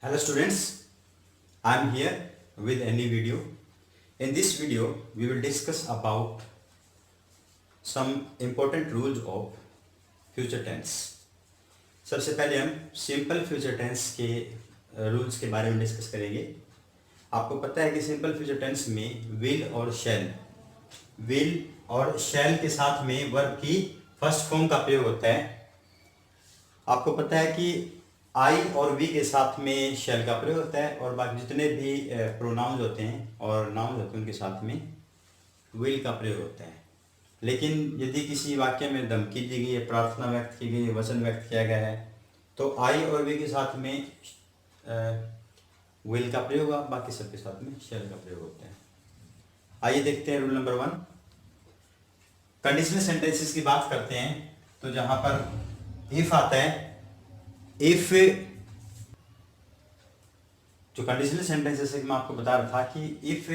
Hello students, I am here with a new video. In this video, we will discuss about some important rules of future tense. सबसे पहले हम simple future tense के rules के बारे में discuss करेंगे। आपको पता है कि सिंपल फ्यूचर टेंस में विल और शैल के साथ में वर्ब की फर्स्ट फॉर्म का प्रयोग होता है। आपको पता है कि आई और वी के साथ में शैल का प्रयोग होता है और बाकी जितने भी प्रोनाउंस होते हैं और नाउन्स होते हैं उनके साथ में विल का प्रयोग होता है। लेकिन यदि किसी वाक्य में धमकी दी गई है, प्रार्थना व्यक्त की गई है, वचन व्यक्त किया गया है, तो आई और वी के साथ में विल का प्रयोग होगा, बाकी सबके साथ में शैल का प्रयोग होता है। आइए देखते हैं रूल नंबर 1। कंडीशनल सेंटेंसेस की बात करते हैं तो जहां पर इफ आता है, इफ जो कंडीशनल सेंटेंसेस है मैं आपको बता रहा था कि इफ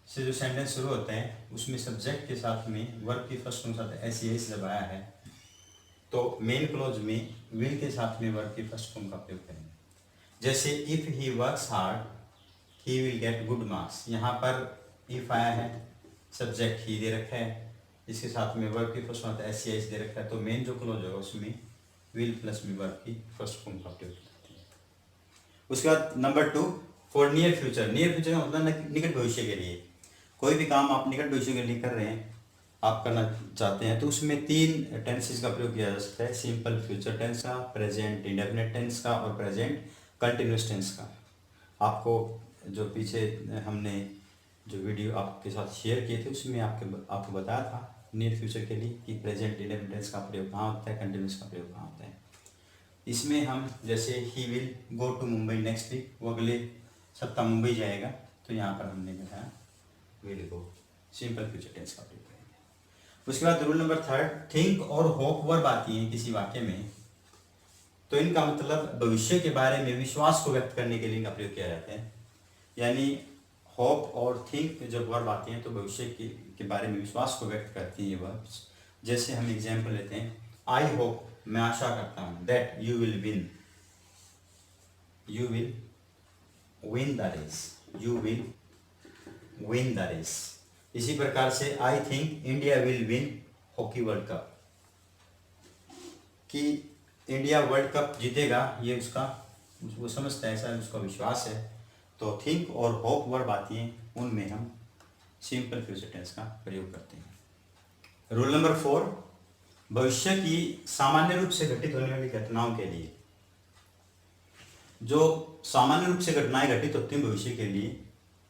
से जो सेंटेंस शुरू होते हैं उसमें सब्जेक्ट के साथ में वर्ब की फर्स्ट फॉर्म साथ एस जब आया है तो मेन क्लोज में विल के साथ में वर्ब की फर्स्ट फॉर्म का प्रयोग करेंगे। जैसे if he works hard he will get good marks. यहाँ पर इफ आया है, सब्जेक्ट ही दे रखा है, इसके साथ में वर्ब की फर्स्ट फॉर्म एस दे रखा है, तो मेन जो क्लोज होगा उसमें विल प्लस में वर्ब की फर्स्ट फॉर्म का प्रयोग करते हैं। उसके बाद number 2, for near future. Near future का मतलब निकट भविष्य के लिए। कोई भी काम आप निकट भविष्य के लिए कर रहे हैं, आप करना चाहते हैं, तो उसमें 3 टेंसेस का प्रयोग किया जा सकता है। सिंपल फ्यूचर टेंस का, प्रेजेंट इंडेफिनिट टेंस का और प्रेजेंट कंटिन्यूस टेंस का। आपको जो पीछे हमने जो वीडियो आपके साथ शेयर किए थे उसमें आपको बताया था नियर फ्यूचर के लिए कि प्रेजेंट इंडेफिनिट टेंस का प्रयोग कहाँ होता है, कंटिन्यूस का प्रयोग कहाँ होता है। इसमें हम जैसे ही will go to Mumbai next week, वो अगले सप्ताह मुंबई जाएगा, तो यहाँ पर हमने बताया will go, simple future tense का प्रयोग करेंगे। उसके बाद रूल नंबर 3, थिंक और होप वर्ब आती हैं किसी वाक्य में, तो इनका मतलब भविष्य के बारे में विश्वास को व्यक्त करने के लिए इनका प्रयोग किया जाता है। यानी होप और थिंक जब वर्ब आती हैं तो भविष्य के बारे में विश्वास को व्यक्त करती हैं ये वर्ब्स। जैसे हम एग्जाम्पल लेते हैं, आई होप, मैं आशा करता हूँ, that you will win the race, you will win the race. इसी प्रकार से I think India will win hockey world cup, कि इंडिया वर्ल्ड कप जीतेगा, ये वो समझता है, ऐसा उसका विश्वास है। तो थिंक और होप वर्ब आती हैं, उनमें हम सिंपल फ्यूचर टेंस का प्रयोग करते हैं। रूल नंबर 4, भविष्य की सामान्य रूप से घटित होने वाली घटनाओं के लिए, जो सामान्य रूप से घटनाएं घटित होती हैं भविष्य के लिए,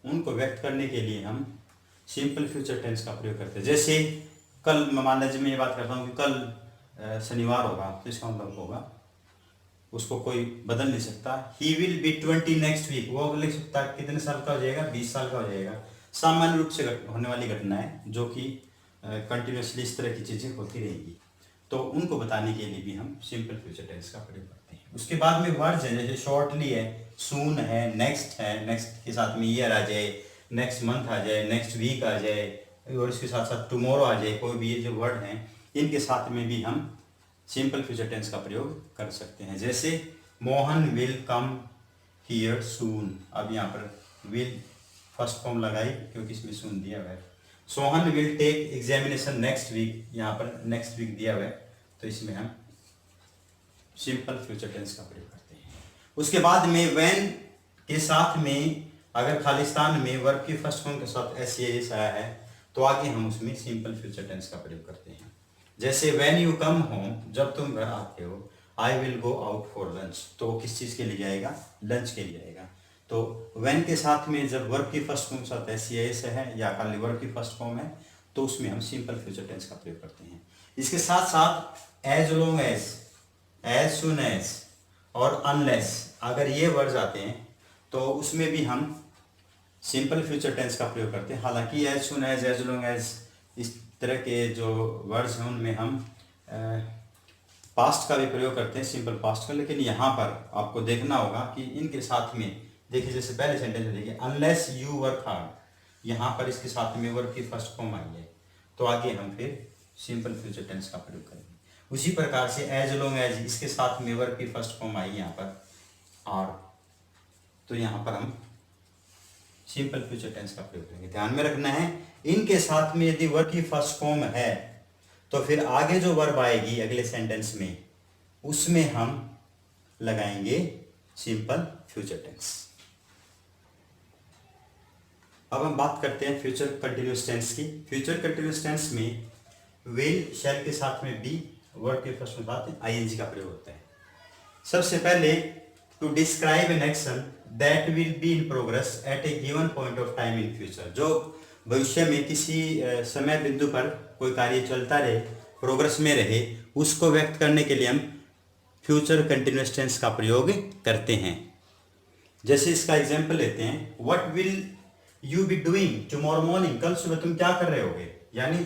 उनको व्यक्त करने के लिए हम सिंपल फ्यूचर टेंस का प्रयोग करते हैं। जैसे कल, मान लीजिए मैं ये बात करता हूँ कि कल शनिवार होगा, तो इसका मतलब होगा उसको कोई बदल नहीं सकता। He will be 20 next week, वो लिख सकता है कितने साल का हो जाएगा, 20 साल का हो जाएगा। सामान्य रूप से होने वाली घटनाएं जो कि कंटिन्यूसली इस तरह की चीज़ें होती रहेगी, तो उनको बताने के लिए भी हम सिंपल फ्यूचर टेंस का प्रयोग करते हैं। उसके बाद में वर्ड्स हैं, जैसे शॉर्टली है, सून है, नेक्स्ट के साथ में ईयर आ जाए, नेक्स्ट मंथ आ जाए, नेक्स्ट वीक आ जाए, और इसके साथ साथ टुमारो आ जाए। कोई भी ये जो वर्ड हैं इनके साथ में भी हम सिंपल फ्यूचर टेंस का प्रयोग कर सकते हैं। जैसे मोहन विल कम हियर सून, अब यहाँ पर विल फर्स्ट फॉर्म लगाई क्योंकि इसमें सून दिया हुआ है। Sohan will take examination next week, यहाँ पर नेक्स्ट वीक दिया हुआ है, तो इसमें हम सिंपल फ्यूचर टेंस का प्रयोग करते हैं। उसके बाद में व्हेन के साथ में अगर खालिस्तान में वर्ब की फर्स्ट फॉर्म के साथ एस आया है तो आगे हम उसमें सिंपल फ्यूचर टेंस का प्रयोग करते हैं। जैसे व्हेन यू कम होम, जब तुम घर आते हो, I will go out for lunch, तो किस चीज़ के लिए जाएगा, लंच के लिए जाएगा। तो व्हेन के साथ में जब वर्ब की फर्स्ट फॉर्म के साथ एस है या खाली वर्ब की फर्स्ट फॉर्म है तो उसमें हम सिंपल फ्यूचर टेंस का प्रयोग करते हैं। इसके साथ साथ as long as soon as और अनलेस, अगर ये वर्ड्स आते हैं तो उसमें भी हम सिंपल फ्यूचर टेंस का प्रयोग करते हैं। हालांकि as soon as long as इस तरह के जो वर्ड्स हैं उनमें हम पास्ट का भी प्रयोग करते हैं, सिंपल पास्ट का। लेकिन यहाँ पर आपको देखना होगा कि इनके साथ में देखिए, जैसे पहले सेंटेंस में देखिए अनलेस यू वर्क हार्ड, यहाँ पर इसके साथ में वर्ब की फर्स्ट फॉर्म आई है, तो आगे हम फिर सिंपल फ्यूचर टेंस का प्रयोग करेंगे। उसी प्रकार से एज लॉन्ग एज, इसके साथ में वर्ब की फर्स्ट फॉर्म आई यहाँ पर आर, तो यहाँ पर हम सिंपल फ्यूचर टेंस का प्रयोग करेंगे। ध्यान में रखना है, इनके साथ में यदि वर्ब की फर्स्ट फॉर्म है तो फिर आगे जो वर्ब आएगी अगले सेंटेंस में उसमें हम लगाएंगे सिंपल फ्यूचर टेंस। अब हम बात करते हैं फ्यूचर कंटिन्यूअस टेंस की। फ्यूचर कंटिन्यूअस टेंस में विल शैल के साथ में बी, वर्ब के फर्स्ट में साथ आईएनजी का प्रयोग होता है। सबसे पहले to describe an action that will be in progress at a given point of time in future, जो भविष्य में किसी समय बिंदु पर कोई कार्य चलता रहे, प्रोग्रेस में रहे, उसको व्यक्त करने के लिए हम फ्यूचर कंटिन्यूअस टेंस का प्रयोग करते हैं। जैसे इसका एग्जांपल लेते हैं, what will you be doing tomorrow morning, कल सुबह तुम क्या कर रहे होगे, यानी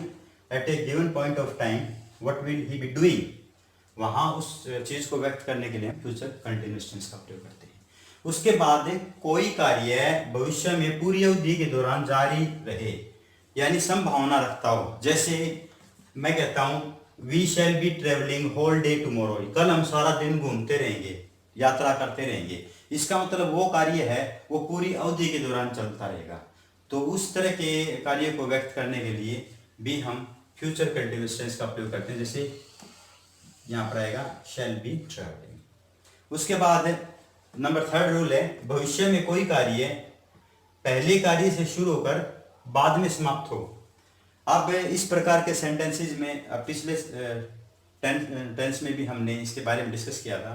at a given point of time what will he be doing, वहां उस चीज को व्यक्त करने के लिए हम फ्यूचर कंटिन्यूअस टेंस का प्रयोग करते हैं। उसके बाद कोई कार्य भविष्य में पूरी अवधि के दौरान जारी रहे, यानी संभावना रखता हो। जैसे मैं कहता हूं we shall be travelling whole day tomorrow, कल हम सारा दिन घूमते रहेंगे, यात्रा करते रहेंगे। इसका मतलब वो कार्य है वो पूरी अवधि के दौरान चलता रहेगा। तो उस तरह के कार्य को व्यक्त करने के लिए भी हम फ्यूचर कंटिन्यूअस टेंस का प्रयोग करते हैं। जैसे यहाँ पर आएगा शैल बी ट्रेवलिंग। उसके बाद नंबर 3 रूल है, भविष्य में कोई कार्य पहले कार्य से शुरू होकर बाद में समाप्त हो। अब इस प्रकार के सेंटेंसेज में पिछले टेंस में भी हमने इसके बारे में डिस्कस किया था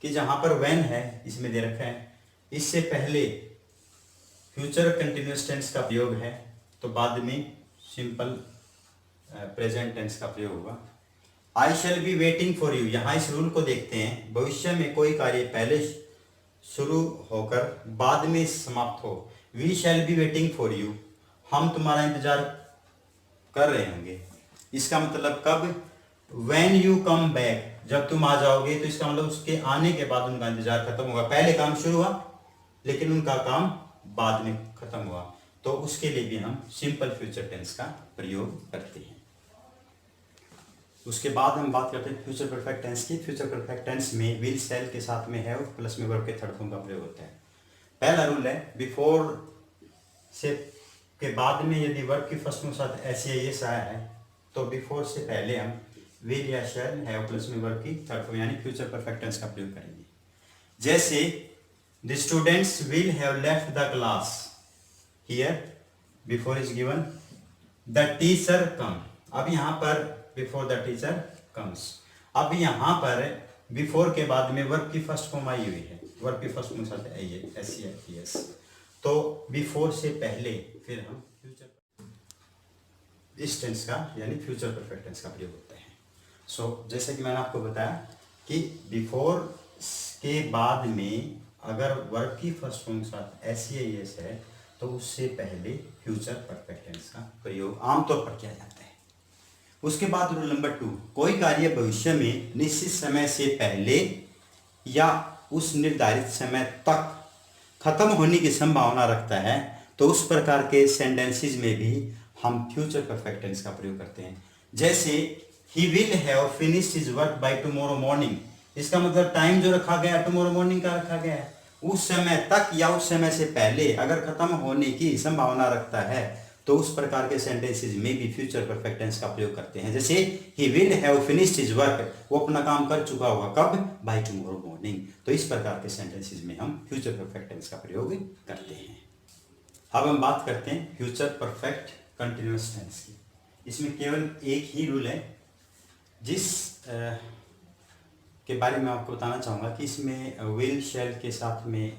कि जहां पर व्हेन है इसमें दे रखा है, इससे पहले फ्यूचर कंटिन्यूअस टेंस का प्रयोग है तो बाद में सिंपल प्रेजेंट टेंस का प्रयोग होगा। I shall be waiting for you, यहाँ इस रूल को देखते हैं, भविष्य में कोई कार्य पहले शुरू होकर बाद में समाप्त हो। We shall be waiting for you, हम तुम्हारा इंतजार कर रहे होंगे। इसका मतलब कब, व्हेन यू कम बैक, जब तुम आ जाओगे, तो इसका मतलब उसके आने के बाद उनका इंतजार खत्म होगा। पहले काम शुरू हुआ लेकिन उनका काम बाद में खत्म हुआ, तो उसके लिए भी हम सिंपल फ्यूचर टेंस का प्रयोग करते हैं। उसके बाद हम बात करते हैं फ्यूचर परफेक्ट टेंस की। फ्यूचर परफेक्ट टेंस में विल शैल के साथ में हैव प्लस में वर्ब के थर्ड फॉर्म का प्रयोग होता है। पहला रूल है, बिफोर से के बाद में यदि वर्ब की फर्स्ट में साथ एस या एस आया है तो बिफोर से पहले हम विल या शैल हैव प्लस में वर्ब की थर्ड फॉर्म यानी फ्यूचर परफेक्ट टेंस का प्रयोग करेंगे। जैसे the students will have left the class, here before is given the teacher come. अब यहाँ पर बिफोर द टीचर कम्स, अब यहाँ पर बिफोर के बाद में वर्ब की फर्स्ट फॉर्म आई हुई है, वर्ब की फर्स्ट फॉर्म साथ आई है एस या एस, तो बिफोर से पहले फिर हम फ्यूचर इस टेंस का यानी फ्यूचर परफेक्ट टेंस का प्रयोग होता है। सो जैसे कि मैंने आपको बताया कि बिफोर के बाद में अगर वर्ब की फर्स्ट फॉर्म के साथ एस या एस है तो उससे पहले फ्यूचर परफेक्ट टेंस का प्रयोग आमतौर पर किया जाता है। उसके बाद रूल नंबर 2, कोई कार्य भविष्य में निश्चित समय से पहले या उस निर्धारित समय तक खत्म होने की संभावना रखता है तो उस प्रकार के सेंटेंसेस में भी हम फ्यूचर परफेक्ट टेंस का प्रयोग करते हैं। जैसे ही will have finished his work by tomorrow morning, इसका मतलब टाइम जो रखा गया टुमारो मॉर्निंग का रखा गया है, उस समय तक या उस समय से पहले अगर खत्म होने की संभावना रखता है तो उस प्रकार के सेंटेंसेस में भी फ्यूचर परफेक्ट टेंस का प्रयोग करते हैं। जैसे ही will have finished his work, वो अपना काम कर चुका होगा कब, बाय टुमारो मॉर्निंग। तो इस प्रकार के सेंटेंसेस में हम फ्यूचर परफेक्ट टेंस का प्रयोग करते हैं। अब हम बात करते हैं फ्यूचर परफेक्ट कंटिन्यूअस टेंस की। इसमें केवल एक ही रूल है जिस के बारे में आपको बताना चाहूँगा कि इसमें विल शैल के साथ में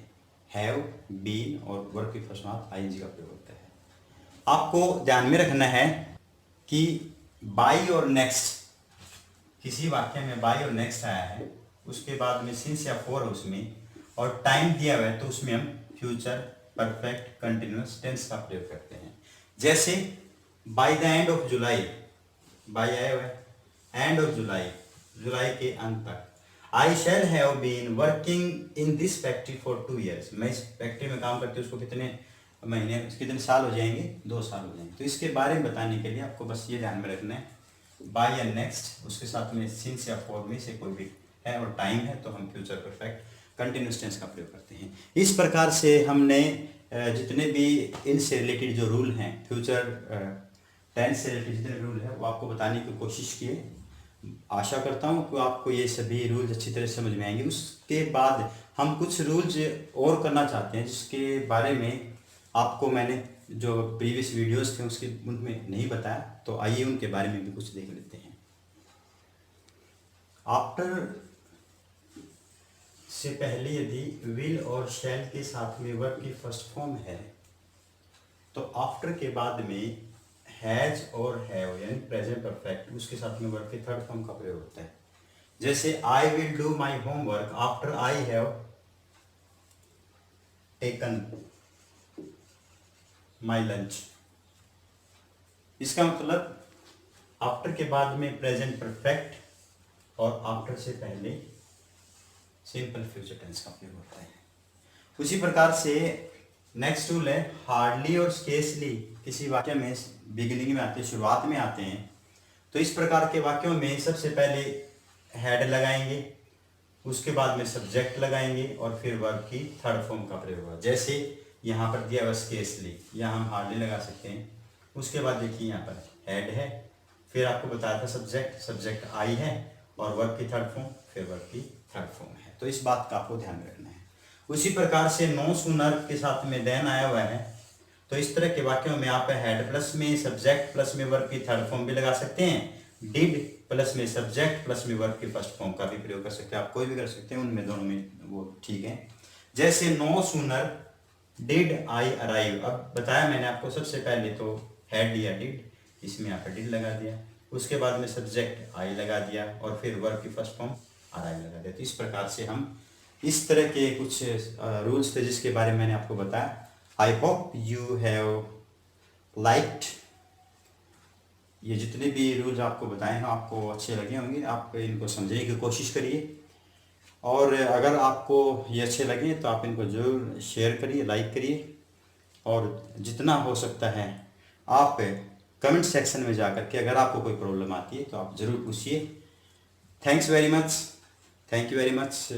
हैव, बीन और वर्ब की फर्स्ट में आईएनजी का प्रयोग होता है। आपको ध्यान में रखना है कि बाई और नेक्स्ट, किसी वाक्य में बाई और नेक्स्ट आया है, उसके बाद में सिंस या फॉर है उसमें और टाइम दिया हुआ है तो उसमें हम फ्यूचर परफेक्ट कंटिन्यूअस टेंस का प्रयोग करते हैं। जैसे by the end of July, by आया हुआ है, एंड ऑफ जुलाई, जुलाई के अंत तक। I shall have been working in this factory for 2 years, मैं इस फैक्ट्री में काम करते उसको कितने महीने, कितने साल हो जाएंगे, 2 साल हो जाएंगे। तो इसके बारे में बताने के लिए आपको बस ये ध्यान में रखना है, बाय या नेक्स्ट उसके साथ में सिंस या फॉर में से कोई भी है और टाइम है तो हम फ्यूचर परफेक्ट कंटिन्यूस टेंस का प्रयोग करते हैं। इस प्रकार से हमने जितने भी इनसे रिलेटेड जो रूल हैं, फ्यूचर टेंस से रिलेटेड जितने रूल हैं वो आपको बताने की कोशिश की है। आशा करता हूँ कि आपको ये सभी रूल्स अच्छी तरह समझ में आएंगे। उसके बाद हम कुछ रूल्स और करना चाहते हैं जिसके बारे में आपको मैंने जो प्रीवियस वीडियोस थे उसके उनमें नहीं बताया, तो आइए उनके बारे में भी कुछ देख लेते हैं। आफ्टर से पहले यदि विल और शैल के साथ में वर्ब की फर्स्ट फॉर्म है तो आफ्टर के बाद में हैज और हैव यानी प्रेजेंट परफेक्ट उसके साथ में वर्ब के थर्ड फॉर्म का प्रयोग होता है। जैसे I will do my homework after I have taken my lunch. इसका मतलब आफ्टर के बाद में प्रेजेंट परफेक्ट और आफ्टर से पहले सिंपल फ्यूचर टेंस का प्रयोग होता है। उसी प्रकार से नेक्स्ट रूल है हार्डली और स्केसली किसी वाक्य में बिगिनिंग में आते हैं, शुरुआत में आते हैं, तो इस प्रकार के वाक्यों में सबसे पहले हेड लगाएंगे, उसके बाद में सब्जेक्ट लगाएंगे और फिर वर्ब की थर्ड फॉर्म का प्रयोग होगा। जैसे यहाँ पर दिया हुआ स्केसली, यहाँ हम हार्डली लगा सकते हैं। उसके बाद देखिए यहाँ पर हेड है, फिर आपको बताया था सब्जेक्ट आई है और वर्ब की थर्ड फॉर्म, फिर वर्ब की थर्ड फॉर्म है। तो इस बात का आपको ध्यान में रखना है। उसी प्रकार से नो सूनर के साथ में देन आया हुआ है, तो इस तरह के वाक्यों में आप हेड प्लस में सब्जेक्ट प्लस में वर्ब की थर्ड फॉर्म भी लगा सकते हैं। डिड प्लस में सब्जेक्ट प्लस में वर्ब की फर्स्ट फॉर्म का भी प्रयोग कर सकते हैं। आप कोई भी कर सकते हैं, उनमें दोनों में वो ठीक है। जैसे no sooner did I arrive, अब बताया मैंने आपको सबसे पहले तो हैड या डिड, इसमें यहाँ पर डिड लगा दिया, उसके बाद में सब्जेक्ट आई लगा दिया और फिर वर्ब की फर्स्ट फॉर्म अराइव लगा दिया। तो इस प्रकार से हम इस तरह के कुछ रूल्स थे जिसके बारे में मैंने आपको बताया। I hope you have liked, ये जितने भी रूल्स आपको बताए हैं आपको अच्छे लगे होंगे, आप इनको समझने की कोशिश करिए और अगर आपको ये अच्छे लगे तो आप इनको जरूर शेयर करिए, लाइक करिए और जितना हो सकता है आप कमेंट सेक्शन में जाकर के अगर आपको कोई प्रॉब्लम आती है तो आप ज़रूर पूछिए। Thank you very much.